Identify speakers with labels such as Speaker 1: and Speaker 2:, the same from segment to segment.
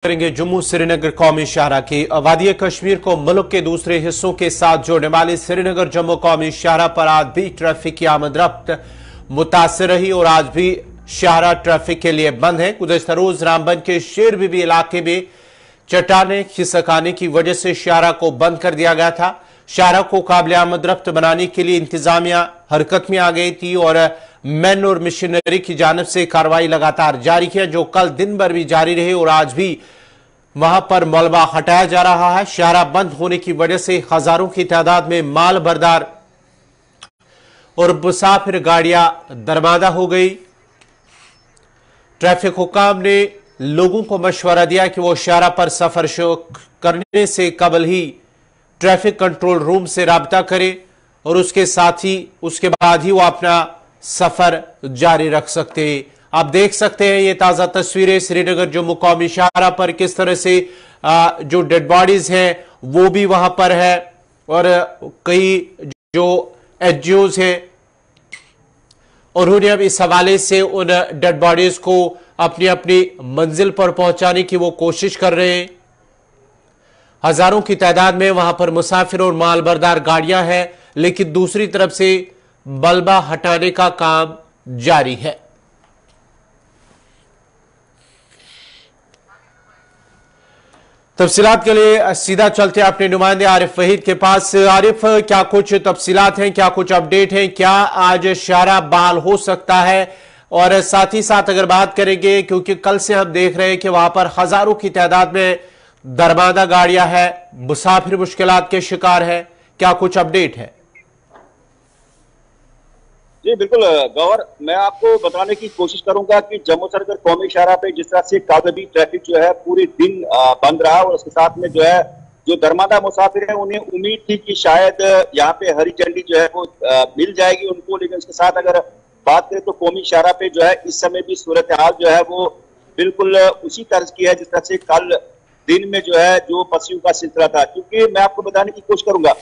Speaker 1: करेंगे जम्मू श्रीनगर कौमी शाहरा की। वादी कश्मीर को मुल्क के दूसरे हिस्सों के साथ जोड़ने वाले श्रीनगर जम्मू कौमी शाहरा पर आज भी ट्रैफिक की आमद-रफ्त मुतासर रही और आज भी शाहरा ट्रैफिक के लिए बंद है। गुज़श्ता रोज रामबन के शेर बीबी इलाके में चट्टाने खिसकाने की वजह से शाहरा को बंद कर दिया गया था। शाहरा को काबिल आमद-रफ्त बनाने के लिए इंतजामिया हरकत में आ गई थी और मैन और मशीनरी की जानिब से कार्रवाई लगातार जारी है, जो कल दिन भर भी जारी रही और आज भी वहां पर मलबा हटाया जा रहा है। शाहरा बंद होने की वजह से हजारों की तादाद में माल बरदार और मुसाफिर गाड़ियां दरमादा हो गई। ट्रैफिक हुकाम ने लोगों को मशवरा दिया कि वो शाहरा पर सफर करने से कबल ही ट्रैफिक कंट्रोल रूम से राब्ता करे और उसके बाद ही वो अपना सफर जारी रख सकते हैं। आप देख सकते हैं ये ताजा तस्वीरें श्रीनगर जम्मू कौमी शाहरा पर किस तरह से जो डेड बॉडीज हैं वो भी वहां पर है और कई जो एनजीओज हैं उन्होंने अब इस हवाले से उन डेड बॉडीज को अपनी अपनी मंजिल पर पहुंचाने की वो कोशिश कर रहे हैं। हजारों की तादाद में वहां पर मुसाफिर और माल बरदार गाड़ियां हैं, लेकिन दूसरी तरफ से मलबा हटाने का काम जारी है। तफसीलात के लिए सीधा चलते हैं अपने नुमाइंदे आरिफ वहीद के पास। आरिफ, क्या कुछ तफसीलात हैं, क्या कुछ अपडेट हैं, क्या आज शाहरा बहाल हो सकता है? और साथ ही साथ अगर बात करेंगे, क्योंकि कल से हम देख रहे हैं कि वहां पर हजारों की तादाद में दरमादा गाड़ियां हैं, मुसाफिर मुश्किलात के शिकार है, क्या कुछ अपडेट है?
Speaker 2: जी बिल्कुल गौर, मैं आपको बताने की कोशिश करूंगा कि जम्मू श्रीनगर कौमी शाहरा पे जिस तरह से कल भी ट्रैफिक जो है पूरे दिन बंद रहा और उसके साथ में जो है जो दरमादा मुसाफिर है उन्हें उम्मीद थी कि शायद यहाँ पे हरी झंडी जो है वो मिल जाएगी उनको, लेकिन उसके साथ अगर बात करें तो कौमी शाहरा पे जो है इस समय भी सूरत हाल जो है वो बिल्कुल उसी तर्ज की है जिस तरह से कल दिन में जो है जो पसियों का सिलसिला था। क्योंकि मैं आपको बताने की कोशिश करूंगा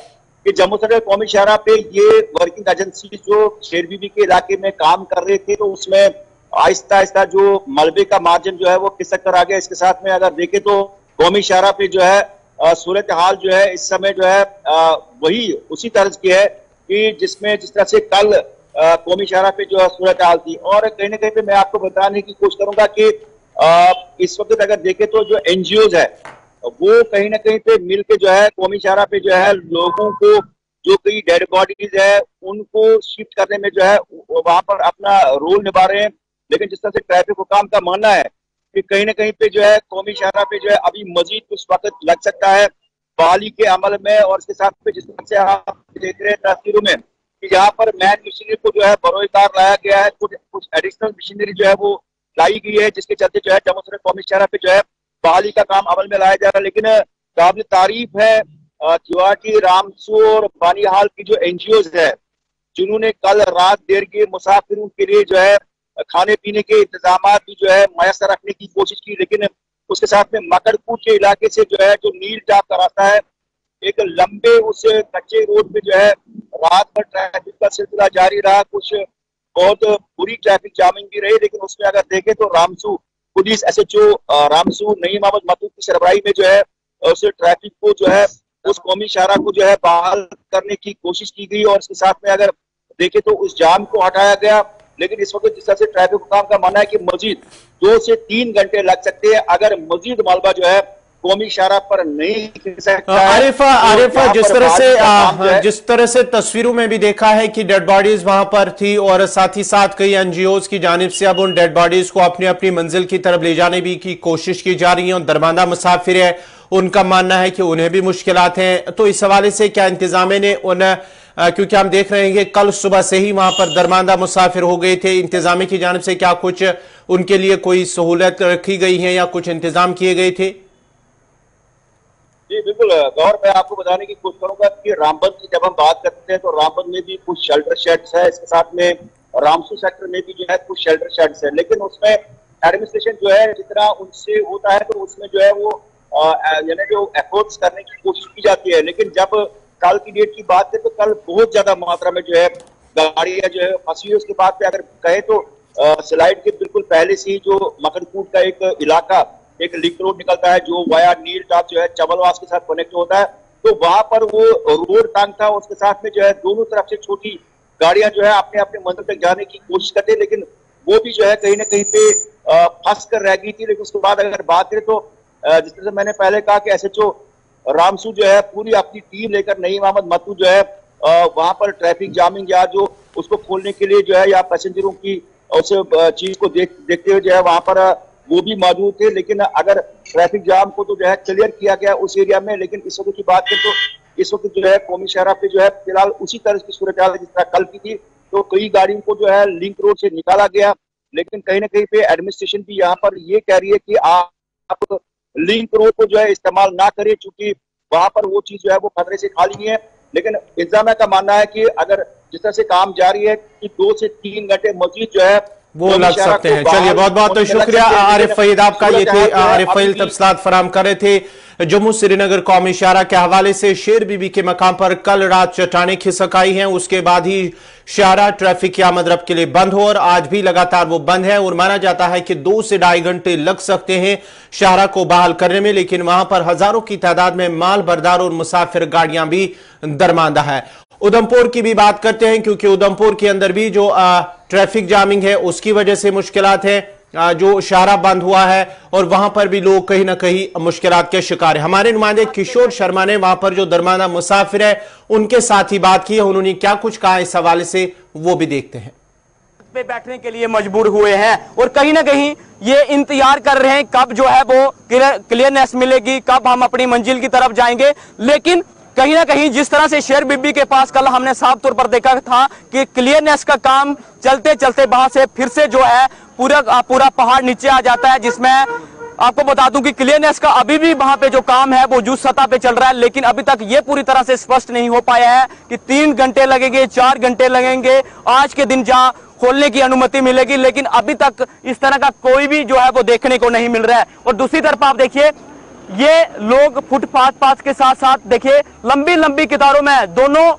Speaker 2: कि जम्मू श्रीनगर कौमी शाहरा पे ये वर्किंग एजेंसी जो शेर बीबी के इलाके में काम कर रहे थे, तो उसमें आहिस्ता आहिस्ता जो मलबे का मार्जिन जो है वो खिसक कर आ गया। इसके साथ में अगर देखें तो कौमी शाहरा पे जो है सूरत हाल जो है इस समय जो है वही उसी तर्ज की है कि जिस तरह से कल कौमी शाहरा पे जो है सूरत हाल थी। और कहीं ना कहीं पे मैं आपको बताने की कोशिश करूंगा कि इस वक्त अगर देखें तो जो एनजीओज है वो कहीं ना कहीं पे मिलके जो है कौमी शाहरा पे जो है लोगों को जो कई डेड बॉडीज है उनको शिफ्ट करने में जो है वहां पर अपना रोल निभा रहे हैं। लेकिन जिस तरह से ट्रैफिक हुकाम का मानना है कि कहीं ना कहीं पे जो है कौमी शाहरा पे जो है अभी मजीद कुछ वक्त लग सकता है बहाली के अमल में। और इसके साथ में जिस तरह से आप देख रहे हैं तस्वीरों में कि यहाँ पर मैन मशीनरी को जो है बरोएकार लाया गया है, कुछ एडिशनल मशीनरी जो है वो लाई गई है, जिसके चलते जो है जम्मू श्रीनगर कौमी शाहरा पे जो है बहाली का काम अमल में लाया जा रहा है। लेकिन काबिल तारीफ है तिवाटी, रामसू और बानीहाल की जो एनजीओज है जिन्होंने कल रात देर के मुसाफिरों के लिए जो है खाने पीने के इंतजाम भी जो है मयसर रखने की कोशिश की। लेकिन उसके साथ में मकड़कूट के इलाके से जो है जो नील टाप का रास्ता है एक लंबे उस कच्चे रोड पे जो है रात भर ट्रैफिक का सिलसिला जारी रहा। कुछ बहुत बुरी ट्रैफिक जामिंग भी रही, लेकिन उसमें अगर देखें तो रामसू पुलिस एसएचओ रामसू नईम अहमद मतूब की सरबराही में जो है उस ट्रैफिक को जो है उस कौमी शाहरा को जो है बहाल करने की कोशिश की गई और इसके साथ में अगर देखें तो उस जाम को हटाया गया। लेकिन इस वक्त जिस तरह से ट्रैफिक हुकाम का मानना है कि मजीद 2 से 3 घंटे लग सकते हैं अगर मजीद मलबा जो है कौमी शाहरा पर नहीं खिंच सकता है।
Speaker 1: आरिफा, जिस तरह से तस्वीरों में भी देखा है कि डेड बॉडीज वहां पर थी और साथ ही साथ कई एनजीओज की जानिब से अब उन डेड बॉडीज को अपनी अपनी मंजिल की तरफ ले जाने भी की कोशिश की जा रही है। दरमादा मुसाफिर है, उनका मानना है कि उन्हें भी मुश्किलात हैं। तो इस हवाले से क्या इंतजामिया ने क्योंकि हम देख रहे हैं कि कल सुबह से ही वहां पर दरमादा मुसाफिर हो गए थे, इंतजामिया की जानिब से क्या कुछ उनके लिए कोई सहूलत रखी गई है या कुछ इंतजाम किए गए थे?
Speaker 2: जी बिल्कुल गौर, मैं आपको बताने की कोशिश करूंगा कि रामबन की जब हम बात करते हैं तो रामबन में भी कुछ शेल्टर शेड्स है, इसके साथ में रामसू सेक्टर में भी जो है कुछ शेल्टर शेड्स है। लेकिन उसमें एडमिनिस्ट्रेशन जो है जितना उनसे होता है तो उसमें जो है वो यानी जो एफर्ट्स करने की कोशिश की जाती है। लेकिन जब कल की डेट की बात है तो कल बहुत ज्यादा मात्रा में जो है गाड़ियां जो है फंसी हुई। उसके बाद पे अगर कहे तो स्लाइड के बिल्कुल पहले से ही जो मकड़कूट का एक इलाका एक लिंक रोड निकलता है जो वाया नील टॉप जो है चबलवास के साथ कनेक्ट होता है, तो वहां पर वो रोड टांग था, उसके साथ में जो है दोनों तरफ से छोटी गाड़ियां जो है अपने अपने मंजिल तक जाने की कोशिश करते, लेकिन वो भी जो है कहीं ना कहीं पे फंस कर रह गई थी। लेकिन उसके बाद अगर बात करें तो जिस तरह से मैंने पहले कहा कि SHO रामसू जो है पूरी अपनी टीम लेकर नईम अहमद मत्तू जो है वहां पर ट्रैफिक जामिंग या जो उसको खोलने के लिए जो है या पैसेंजरों की उस चीज को देखते हुए जो है वहां पर वो भी मौजूद थे। लेकिन अगर ट्रैफिक जाम को तो जो है क्लियर किया गया उस एरिया में, लेकिन इस वक्त की बात करें तो इस वक्त जो है कौमी शाहराह पे जो है फिलहाल उसी तरह की सूरत हाल जिस तरह कल की थी। तो कई गाड़ियों को जो है लिंक रोड से निकाला गया, लेकिन कहीं ना कहीं पे एडमिनिस्ट्रेशन भी यहाँ पर ये कह रही है कि आप लिंक रोड को जो है इस्तेमाल ना करें, क्योंकि वहां पर वो चीज जो है वो खतरे से खाली नहीं है। लेकिन इंतजामिया का मानना है कि अगर जिस तरह से काम जारी है कि 2 से 3 घंटे मजीद जो है
Speaker 1: वो लग सकते हैं। चलिए बहुत बहुत शुक्रिया आरिफ फहीद आपका। ये थे आरिफ फहीद तफसीलात फराम कर रहे थे जम्मू श्रीनगर कौमी शाहराह के हवाले से। शेर बीबी के मकाम पर कल रात चट्टानें खिसक आई हैं, उसके बाद ही शाहराह ट्रैफिक की आमद रफ्त के लिए बंद हो और आज भी लगातार वो बंद है और माना जाता है कि 2 से 2.5 घंटे लग सकते हैं शाहराह को बहाल करने में। लेकिन वहां पर हजारों की तादाद में माल बरदार और मुसाफिर गाड़ियां भी दरमांदा है। उधमपुर की भी बात करते हैं क्योंकि उधमपुर के अंदर भी जो ट्रैफिक जामिंग है उसकी वजह से मुश्किलात है, जो शाहराह बंद हुआ है और वहां पर भी लोग कहीं ना कहीं मुश्किलात के शिकार है। हमारे नुमाइंदे किशोर शर्मा ने वहां पर जो दरमाना मुसाफिर है उनके साथ ही बात की है, उन्होंने क्या कुछ कहा इस हवाले से वो भी देखते हैं।
Speaker 3: पे बैठने के लिए मजबूर हुए हैं और कहीं ना कहीं ये इंतजार कर रहे हैं कब जो है वो क्लियरनेस मिलेगी, कब हम अपनी मंजिल की तरफ जाएंगे। लेकिन कहीं ना कहीं जिस तरह से शेर बीबी के पास कल हमने साफ तौर पर देखा था कि क्लियरनेस का काम चलते चलते वहां से फिर से जो है पूरा पहाड़ नीचे आ जाता है, जिसमें आपको बता दूं कि क्लियरनेस का अभी भी वहां पे जो काम है वो जुज सतह पे चल रहा है। लेकिन अभी तक ये पूरी तरह से स्पष्ट नहीं हो पाया है कि 3 घंटे लगेंगे, 4 घंटे लगेंगे, आज के दिन जहां खोलने की अनुमति मिलेगी। लेकिन अभी तक इस तरह का कोई भी जो है वो देखने को नहीं मिल रहा है। और दूसरी तरफ आप देखिए ये लोग फुटपाथ के साथ साथ देखिए लंबी लंबी कतारों में दोनों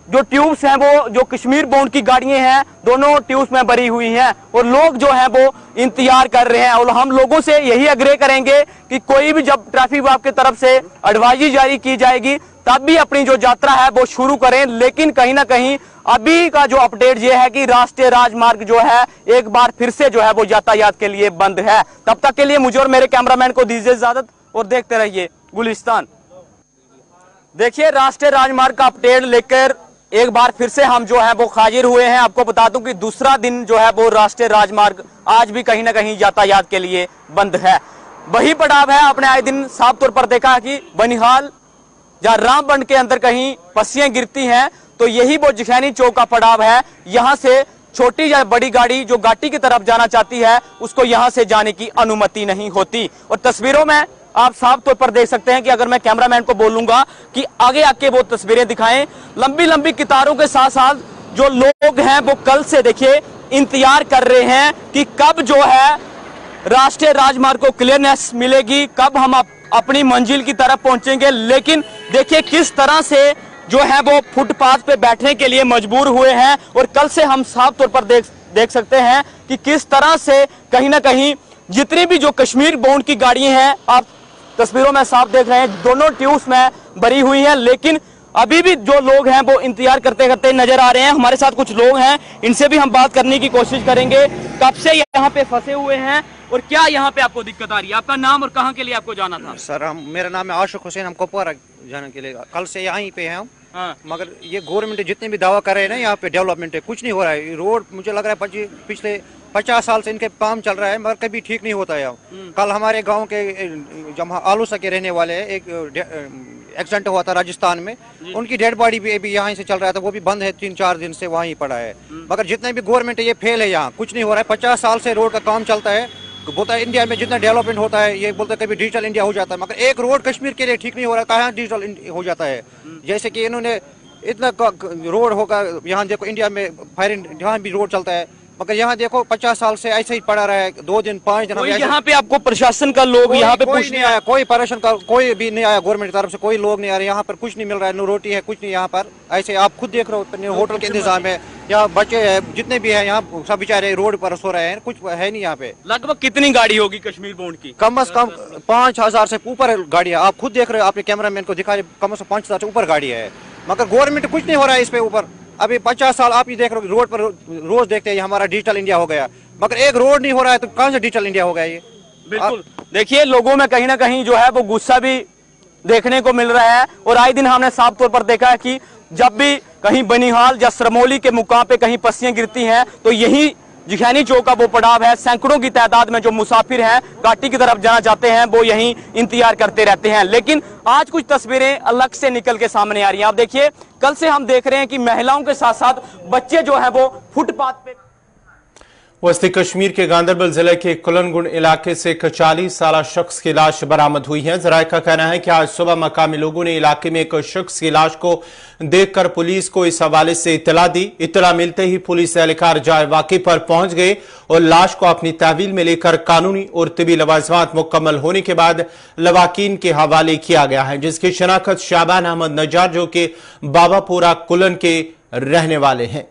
Speaker 3: जो ट्यूब्स हैं वो जो कश्मीर बाउंड की गाड़ियां हैं दोनों ट्यूब्स में भरी हुई हैं और लोग जो हैं वो इंतजार कर रहे हैं। और हम लोगों से यही आग्रह करेंगे कि कोई भी जब ट्रैफिक विभाग की तरफ से एडवाइजरी जारी की जाएगी तब भी अपनी जो यात्रा है वो शुरू करें। लेकिन कहीं ना कहीं अभी का जो अपडेट ये है कि राष्ट्रीय राजमार्ग जो है एक बार फिर से जो है वो यातायात के लिए बंद है। तब तक के लिए मुझे और मेरे कैमरामैन को दीजिए इजाजत और देखते रहिए गुलिस्तान। देखिए राष्ट्रीय राजमार्ग का अपडेट लेकर एक बार फिर से हम जो है वो हाजिर हुए हैं। आपको बता दूं कि दूसरा दिन जो है वो राष्ट्रीय राजमार्ग आज भी कहीं ना कहीं यातायात के लिए बंद है। वही पड़ाव है, आपने आए दिन साफ तौर पर देखा कि बनिहाल या रामबंड के अंदर कहीं पस्सियां गिरती हैं तो यही वो जिखैनी चौक का पड़ाव है। यहाँ से छोटी या बड़ी गाड़ी जो घाटी की तरफ जाना चाहती है उसको यहाँ से जाने की अनुमति नहीं होती। और तस्वीरों में आप साफ तौर पर देख सकते हैं कि अगर मैं कैमरामैन को बोलूंगा कि आगे आके वो तस्वीरें दिखाएं, लंबी लंबी कतारों के साथ साथ जो लोग हैं वो कल से देखिए इंतजार कर रहे हैं कि कब जो है राष्ट्रीय राजमार्ग को क्लियरनेस मिलेगी, कब हम अपनी मंजिल की तरफ पहुंचेंगे। लेकिन देखिए किस तरह से जो है वो फुटपाथ पे बैठने के लिए मजबूर हुए हैं और कल से हम साफ तौर पर देख सकते हैं कि किस तरह से कहीं ना कहीं जितनी भी जो कश्मीर बाउंड की गाड़ियां हैं आप तस्वीरों में साफ देख रहे हैं दोनों ट्यूब्स में भरी हुई हैं। लेकिन अभी भी जो लोग हैं वो इंतजार करते करते नजर आ रहे हैं। हमारे साथ कुछ लोग हैं, इनसे भी हम बात करने की कोशिश करेंगे। कब से यहाँ पे फंसे हुए हैं और क्या यहाँ पे आपको दिक्कत आ रही है? आपका नाम और कहाँ के लिए आपको जाना था?
Speaker 4: सर मेरा नाम है आशिक हुसैन, हम कुपवारा जाने के लिए कल से यहीं पे हैं हम।
Speaker 3: हाँ।
Speaker 4: मगर ये गवर्नमेंट जितने भी दावा कर रहे हैं ना यहाँ पे डेवलपमेंट है, कुछ नहीं हो रहा है। रोड मुझे लग रहा है पिछले 50 साल से इनके काम चल रहा है मगर कभी ठीक नहीं होता है। कल हमारे गांव के जब आलूसा के रहने वाले एक एक्सीडेंट हुआ था राजस्थान में, उनकी डेड बॉडी भी अभी यहाँ से चल रहा था, वो भी बंद है, 3-4 दिन से वहीं पड़ा है। मगर जितने भी गवर्नमेंट है ये फेल है, यहाँ कुछ नहीं हो रहा है। 50 साल से रोड का काम चलता है, बोलता है इंडिया में जितना डेवलपमेंट होता है ये बोलते कभी डिजिटल इंडिया हो जाता है, मगर एक रोड कश्मीर के लिए ठीक नहीं हो रहा है। कहाँ डिजिटल हो जाता है? जैसे कि इन्होंने इतना रोड होगा, यहाँ देखो इंडिया में फायरिंग जहाँ भी रोड चलता है मगर यहाँ देखो 50 साल से ऐसे ही पड़ा रहा है, 2 दिन 5 दिन।
Speaker 3: यहाँ पे आपको प्रशासन का लोग यहाँ पे
Speaker 4: कुछ नहीं आया, कोई परेशान का कोई भी नहीं आया, गवर्नमेंट की तरफ से कोई लोग नहीं आ रहे, यहाँ पर कुछ नहीं मिल रहा है, न रोटी है कुछ नहीं यहाँ पर। ऐसे आप खुद देख रहे हो, होटल के इंतजाम है, यहाँ बच्चे हैं जितने भी हैं, यहाँ सब बेचारे रोड पर सो रहे हैं, कुछ है नहीं यहाँ पे।
Speaker 3: लगभग कितनी गाड़ी होगी कश्मीर बोर्ड की?
Speaker 4: कम से कम 5000 से ऊपर गाड़ियाँ, आप खुद देख रहे हो, आपने कैमरामैन को दिखा रहे, कम से कम 5000 से ऊपर गाड़ियाँ है, मगर गवर्नमेंट कुछ नहीं हो रहा है इस पे ऊपर। अभी 50 साल आप ही देख रहे हो, रोड पर रोज देखते हैं हमारा डिजिटल इंडिया हो गया, मगर एक रोड नहीं हो रहा है, तो कहाँ से डिजिटल इंडिया हो गया ये?
Speaker 3: बिल्कुल देखिए, लोगों में कहीं ना कहीं जो है वो गुस्सा भी देखने को मिल रहा है। और आए दिन हमने साफ तौर पर देखा है कि जब भी कहीं बनिहाल या सरमौली के मुकाम पे कहीं पस्सियां गिरती हैं तो यही जिखैनी चौक का वो पड़ाव है। सैकड़ों की तादाद में जो मुसाफिर हैं घाटी की तरफ जाना चाहते हैं वो यहीं इंतजार करते रहते हैं। लेकिन आज कुछ तस्वीरें अलग से निकल के सामने आ रही हैं। आप देखिए, कल से हम देख रहे हैं कि महिलाओं के साथ साथ बच्चे जो है वो फुटपाथ पे।
Speaker 1: वस्ती कश्मीर के गांधरबल जिले के कुलनगुंड इलाके से एक 40 साल शख्स की लाश बरामद हुई है। जराये का कहना है कि आज सुबह मकामी लोगों ने इलाके में एक शख्स की लाश को देखकर पुलिस को इस हवाले से इत्तला दी। इत्तला मिलते ही पुलिस एहलकार जाए वाक़े पर पहुंच गए और लाश को अपनी तहवील में लेकर कानूनी और तिबी लवाजमात मुकम्मल होने के बाद लवाकीन के हवाले किया गया है, जिसकी शनाख्त शाबान अहमद नजार जो कि बाबापुरा कुलन के रहने वाले हैं।